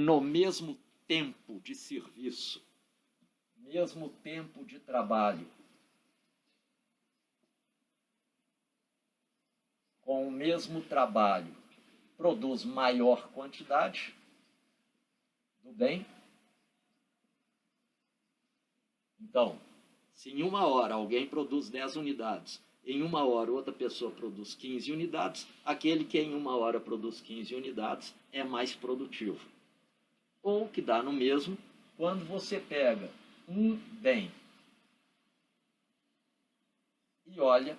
no mesmo tempo de serviço, mesmo tempo de trabalho, com o mesmo trabalho, produz maior quantidade do bem. Então, se em 1 hora alguém produz 10 unidades, em 1 hora outra pessoa produz 15 unidades, aquele que em 1 hora produz 15 unidades é mais produtivo. Ou que dá no mesmo, quando você pega um bem e olha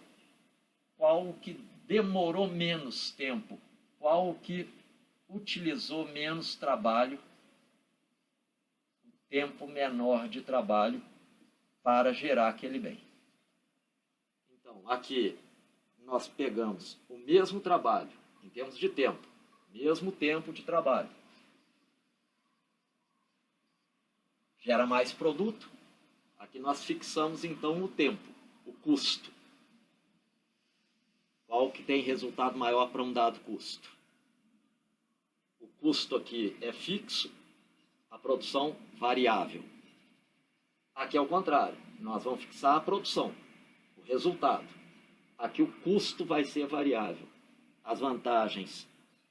qual o que demorou menos tempo, qual o que utilizou menos trabalho, tempo menor de trabalho para gerar aquele bem. Então, aqui nós pegamos o mesmo trabalho, em termos de tempo, mesmo tempo de trabalho. Gera mais produto. Aqui nós fixamos, então, o tempo, o custo. Qual que tem resultado maior para um dado custo? O custo aqui é fixo, a produção variável. Aqui é o contrário, nós vamos fixar a produção, o resultado. Aqui o custo vai ser variável. As vantagens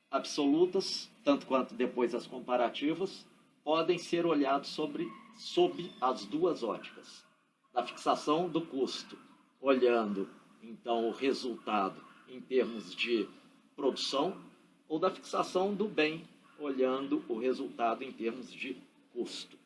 absolutas, tanto quanto depois as comparativas, podem ser olhados sob as duas óticas. Da fixação do custo, olhando então o resultado em termos de produção, ou da fixação do bem, olhando o resultado em termos de custo.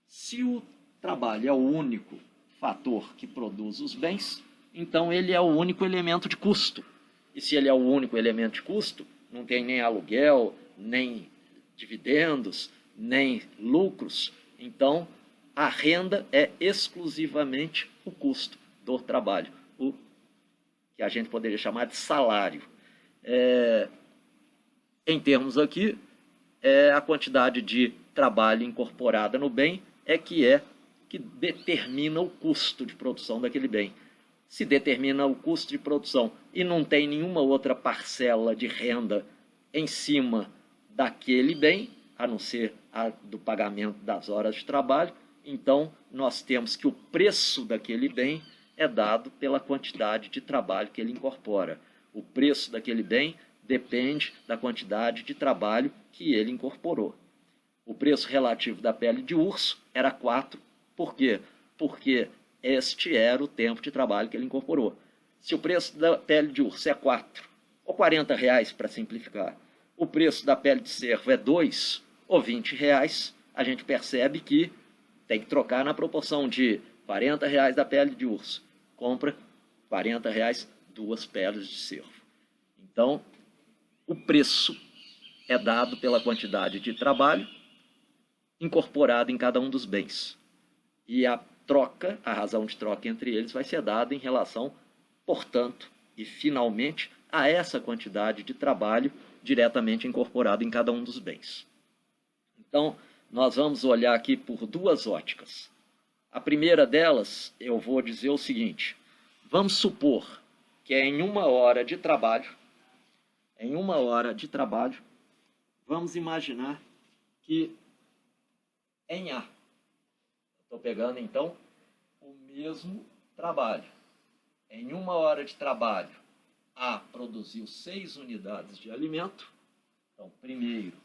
Se o trabalho é o único fator que produz os bens, então ele é o único elemento de custo. E se ele é o único elemento de custo, não tem nem aluguel, nem dividendos, nem lucros, então a renda é exclusivamente o custo do trabalho, o que a gente poderia chamar de salário. Em termos aqui, a quantidade de trabalho incorporada no bem que determina o custo de produção daquele bem. Se determina o custo de produção e não tem nenhuma outra parcela de renda em cima daquele bem, a não ser a do pagamento das horas de trabalho, então nós temos que o preço daquele bem é dado pela quantidade de trabalho que ele incorpora. O preço daquele bem depende da quantidade de trabalho que ele incorporou. O preço relativo da pele de urso era 4. Por quê? Porque este era o tempo de trabalho que ele incorporou. Se o preço da pele de urso é 4, ou R$40 para simplificar, o preço da pele de cervo é 2 ou R$20, a gente percebe que tem que trocar na proporção de R$40 da pele de urso. Compra R$40 2 peles de cervo. Então, o preço é dado pela quantidade de trabalho incorporado em cada um dos bens. E a troca, a razão de troca entre eles vai ser dada em relação, portanto, e finalmente, a essa quantidade de trabalho diretamente incorporado em cada um dos bens. Então, nós vamos olhar aqui por duas óticas. A primeira delas, eu vou dizer o seguinte: vamos supor que em 1 hora de trabalho, vamos imaginar que em A, estou pegando então o mesmo trabalho. Em 1 hora de trabalho, A produziu 6 unidades de alimento. Então, primeiro,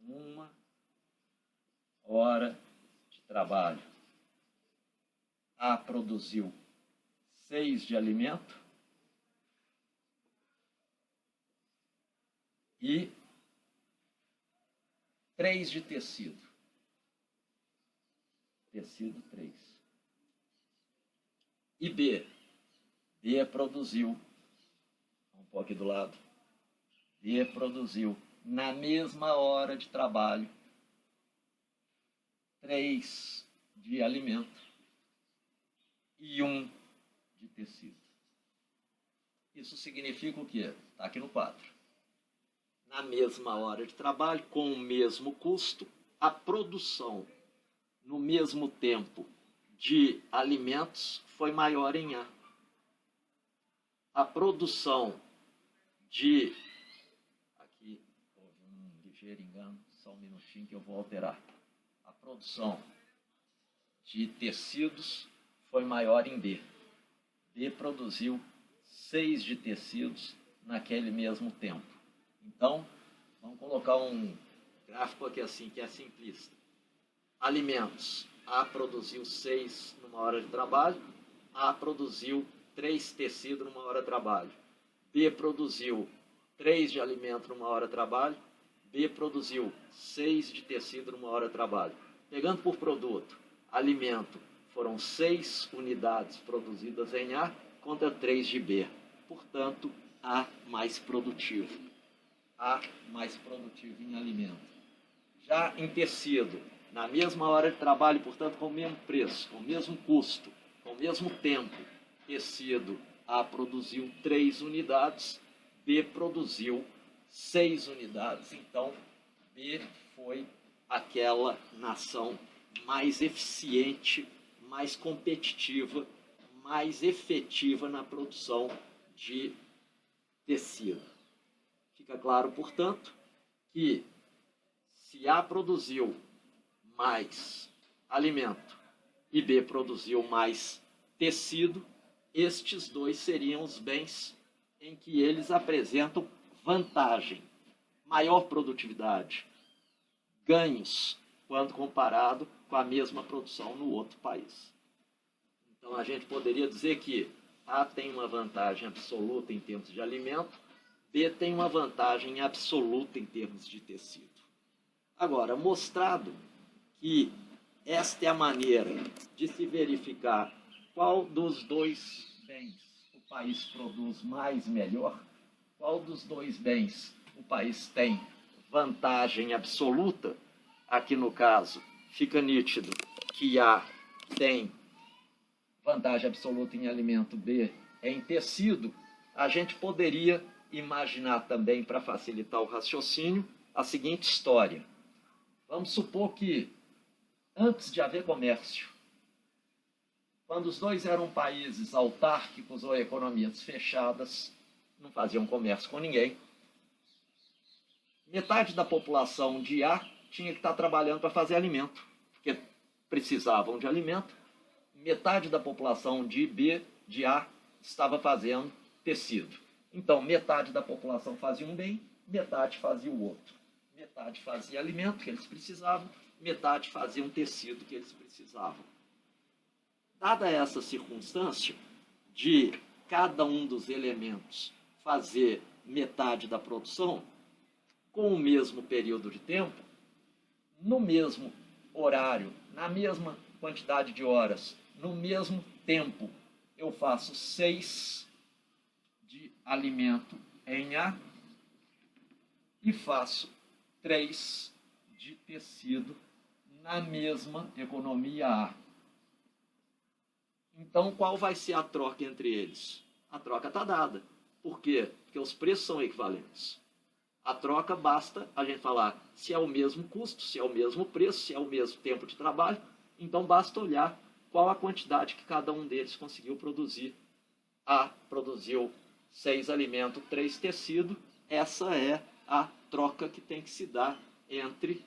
1 hora de trabalho, A produziu 6 de alimento e 3 de tecido. Tecido 3. E B produziu, vamos pôr aqui do lado, B produziu na mesma hora de trabalho 3 de alimento e 1 de tecido. Isso significa o quê? Está aqui no quadro. Na mesma hora de trabalho, com o mesmo custo, a produção no mesmo tempo de alimentos foi maior em A. A produção de... Aqui houve um ligeiro engano, só um minutinho que eu vou alterar. A produção de tecidos foi maior em B. B produziu 6 de tecidos naquele mesmo tempo. Então, vamos colocar um gráfico aqui assim, que é simplista. Alimentos. A produziu 6 numa hora de trabalho. A produziu 3 tecidos numa hora de trabalho. B produziu 3 de alimento numa hora de trabalho. B produziu 6 de tecido numa hora de trabalho. Pegando por produto, alimento, foram 6 unidades produzidas em A contra 3 de B. Portanto, A mais produtivo. A mais produtivo em alimento. Já em tecido, na mesma hora de trabalho, portanto, com o mesmo preço, com o mesmo custo, com o mesmo tempo, tecido, A produziu 3 unidades, B produziu 6 unidades. Então, B foi aquela nação mais eficiente, mais competitiva, mais efetiva na produção de tecido. Fica claro, portanto, que se A produziu mais alimento e B produziu mais tecido, estes dois seriam os bens em que eles apresentam vantagem, maior produtividade, ganhos, quando comparado com a mesma produção no outro país. Então, a gente poderia dizer que A tem uma vantagem absoluta em termos de alimento, B tem uma vantagem absoluta em termos de tecido. Agora, mostrado que esta é a maneira de se verificar qual dos dois bens o país produz mais melhor, qual dos dois bens o país tem vantagem absoluta, aqui no caso fica nítido que A tem vantagem absoluta em alimento, B em tecido, a gente poderia imaginar também, para facilitar o raciocínio, a seguinte história. Vamos supor que, antes de haver comércio, quando os dois eram países autárquicos ou economias fechadas, não faziam comércio com ninguém, metade da população de A tinha que estar trabalhando para fazer alimento, porque precisavam de alimento. Metade da população de B, de A, estava fazendo tecido. Então, metade da população fazia um bem, metade fazia o outro. Metade fazia alimento que eles precisavam, metade fazia um tecido que eles precisavam. Dada essa circunstância de cada um dos elementos fazer metade da produção, com o mesmo período de tempo, no mesmo horário, na mesma quantidade de horas, no mesmo tempo, eu faço 6 de alimento em A e faço 3 de tecido na mesma economia A. Então, qual vai ser a troca entre eles? A troca está dada. Por quê? Porque os preços são equivalentes. A troca basta a gente falar se é o mesmo custo, se é o mesmo preço, se é o mesmo tempo de trabalho. Então, basta olhar qual a quantidade que cada um deles conseguiu produzir. A produziu 6 alimentos, 3 tecido. Essa é a troca que tem que se dar entre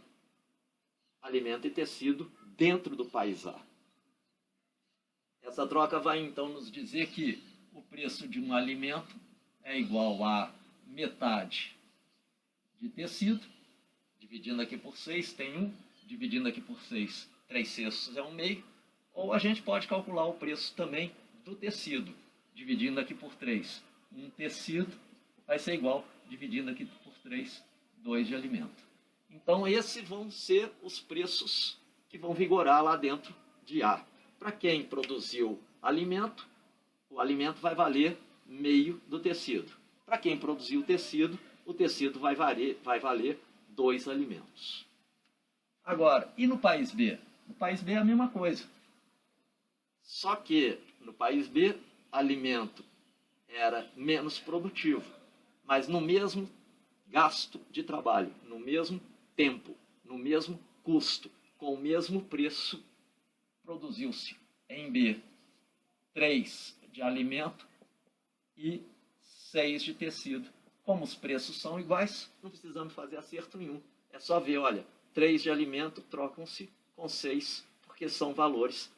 alimento e tecido dentro do país A. Essa troca vai então nos dizer que o preço de um alimento é igual a metade de tecido, dividindo aqui por 6 tem 1, dividindo aqui por 6, 3/6 é 1/2, ou a gente pode calcular o preço também do tecido, dividindo aqui por 3. Um tecido vai ser igual, dividindo aqui por 3, 2 de alimento. Então, esses vão ser os preços que vão vigorar lá dentro de A. Para quem produziu alimento, o alimento vai valer meio do tecido. Para quem produziu o tecido vai valer 2 alimentos. Agora, e no país B? No país B é a mesma coisa. Só que no país B, alimento era menos produtivo, mas no mesmo gasto de trabalho, no mesmo tempo, no mesmo custo, com o mesmo preço, produziu-se em B 3 de alimento e 6 de tecido. Como os preços são iguais, não precisamos fazer acerto nenhum. É só ver, olha, 3 de alimento trocam-se com 6, porque são valores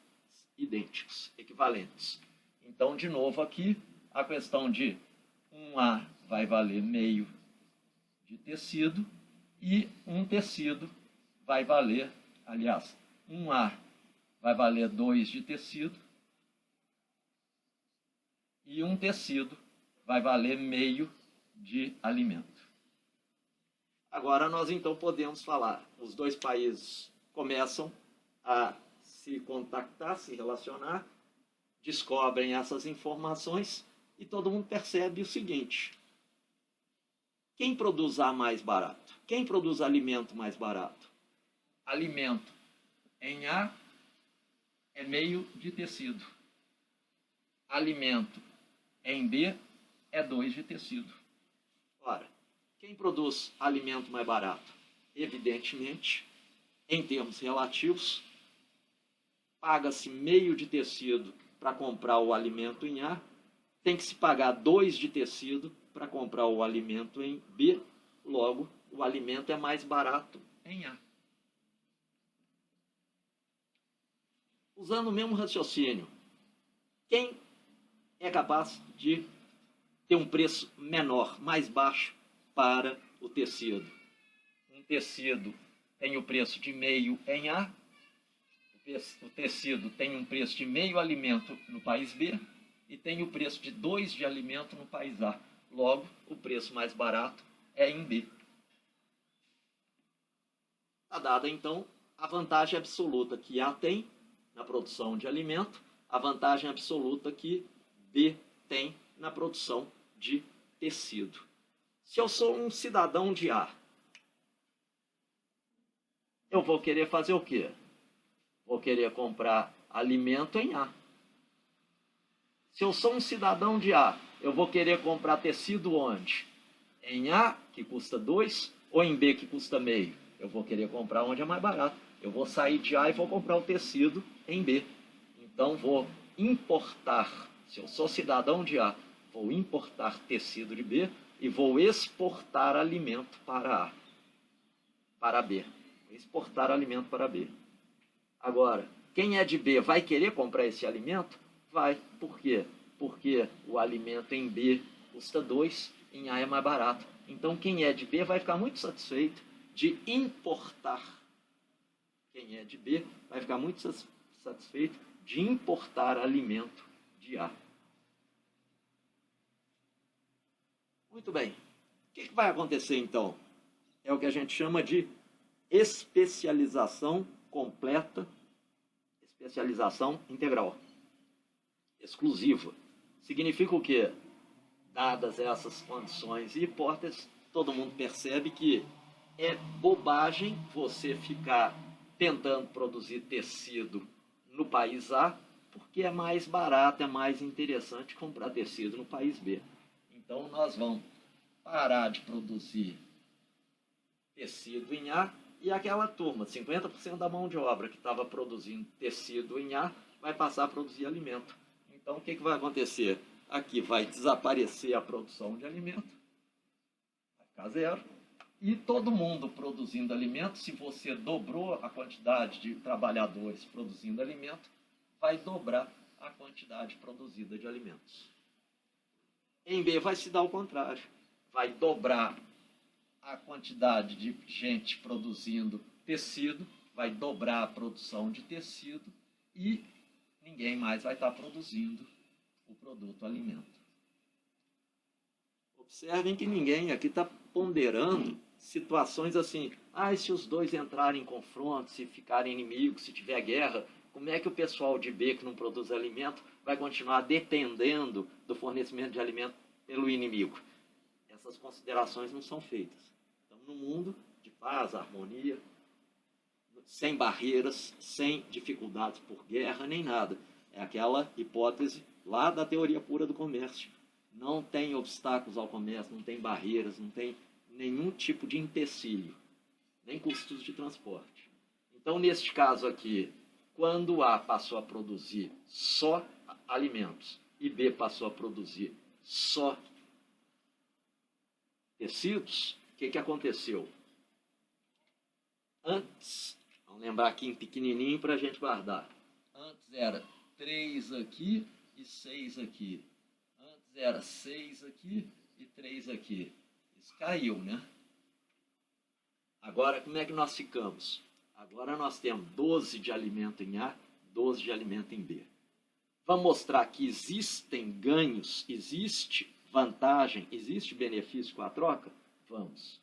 idênticos, equivalentes. Então, de novo aqui, a questão de 1A vai valer meio de tecido e um tecido vai valer, aliás, 1A vai valer 2 de tecido e um tecido vai valer meio de alimento. Agora nós então podemos falar, os dois países começam a se contactar, se relacionar, descobrem essas informações e todo mundo percebe o seguinte: quem produz A mais barato? Quem produz alimento mais barato? Alimento em A é meio de tecido. Alimento em B é 2 de tecido. Ora, quem produz alimento mais barato? Evidentemente, em termos relativos, paga-se meio de tecido para comprar o alimento em A, tem que se pagar 2 de tecido para comprar o alimento em B, logo, o alimento é mais barato em A. Usando o mesmo raciocínio, quem é capaz de ter um preço menor, mais baixo para o tecido? Um tecido tem o preço de meio em A, o tecido tem um preço de meio alimento no país B e tem o preço de 2 de alimento no país A. Logo, o preço mais barato é em B. Está dada, então, a vantagem absoluta que A tem na produção de alimento, a vantagem absoluta que B tem na produção de tecido. Se eu sou um cidadão de A, eu vou querer fazer o quê? Vou querer comprar alimento em A. Se eu sou um cidadão de A, eu vou querer comprar tecido onde? Em A, que custa 2, ou em B, que custa meio? Eu vou querer comprar onde é mais barato. Eu vou sair de A e vou comprar o tecido em B. Então, vou importar, se eu sou cidadão de A, vou importar tecido de B e vou exportar alimento para A, para B. Exportar alimento para B. Agora, quem é de B vai querer comprar esse alimento? Vai. Por quê? Porque o alimento em B custa 2, em A é mais barato. Então, quem é de B vai ficar muito satisfeito de importar. Quem é de B vai ficar muito satisfeito de importar alimento de A. Muito bem. O que vai acontecer, então? É o que a gente chama de especialização completa, especialização integral, exclusiva. Significa o quê? Dadas essas condições e hipóteses, todo mundo percebe que é bobagem você ficar tentando produzir tecido no país A, porque é mais barato, é mais interessante comprar tecido no país B. Então, nós vamos parar de produzir tecido em A e aquela turma, 50% da mão de obra que estava produzindo tecido em A, vai passar a produzir alimento. Então, o que vai acontecer? Aqui vai desaparecer a produção de alimento, vai ficar zero. E todo mundo produzindo alimento, se você dobrou a quantidade de trabalhadores produzindo alimento, vai dobrar a quantidade produzida de alimentos. Em B vai se dar o contrário. Vai dobrar a quantidade de gente produzindo tecido, vai dobrar a produção de tecido e ninguém mais vai estar produzindo o produto alimento. Observem que ninguém aqui está ponderando situações assim, e se os dois entrarem em confronto, se ficarem inimigos, se tiver guerra, como é que o pessoal de B que não produz alimento vai continuar dependendo do fornecimento de alimento pelo inimigo? Essas considerações não são feitas. Estamos num mundo de paz, harmonia, sem barreiras, sem dificuldades por guerra, nem nada. É aquela hipótese lá da teoria pura do comércio. Não tem obstáculos ao comércio, não tem barreiras, não tem nenhum tipo de empecilho, nem custos de transporte. Então, neste caso aqui, quando A passou a produzir só alimentos e B passou a produzir só tecidos, o que aconteceu? Antes, vamos lembrar aqui em pequenininho para a gente guardar. Antes era 3 aqui e 6 aqui. Antes era 6 aqui e 3 aqui. Isso caiu, né? Agora, como é que nós ficamos? Agora nós temos 12 de alimento em A, 12 de alimento em B. Vamos mostrar que existem ganhos, existe vantagem, existe benefício com a troca? Vamos.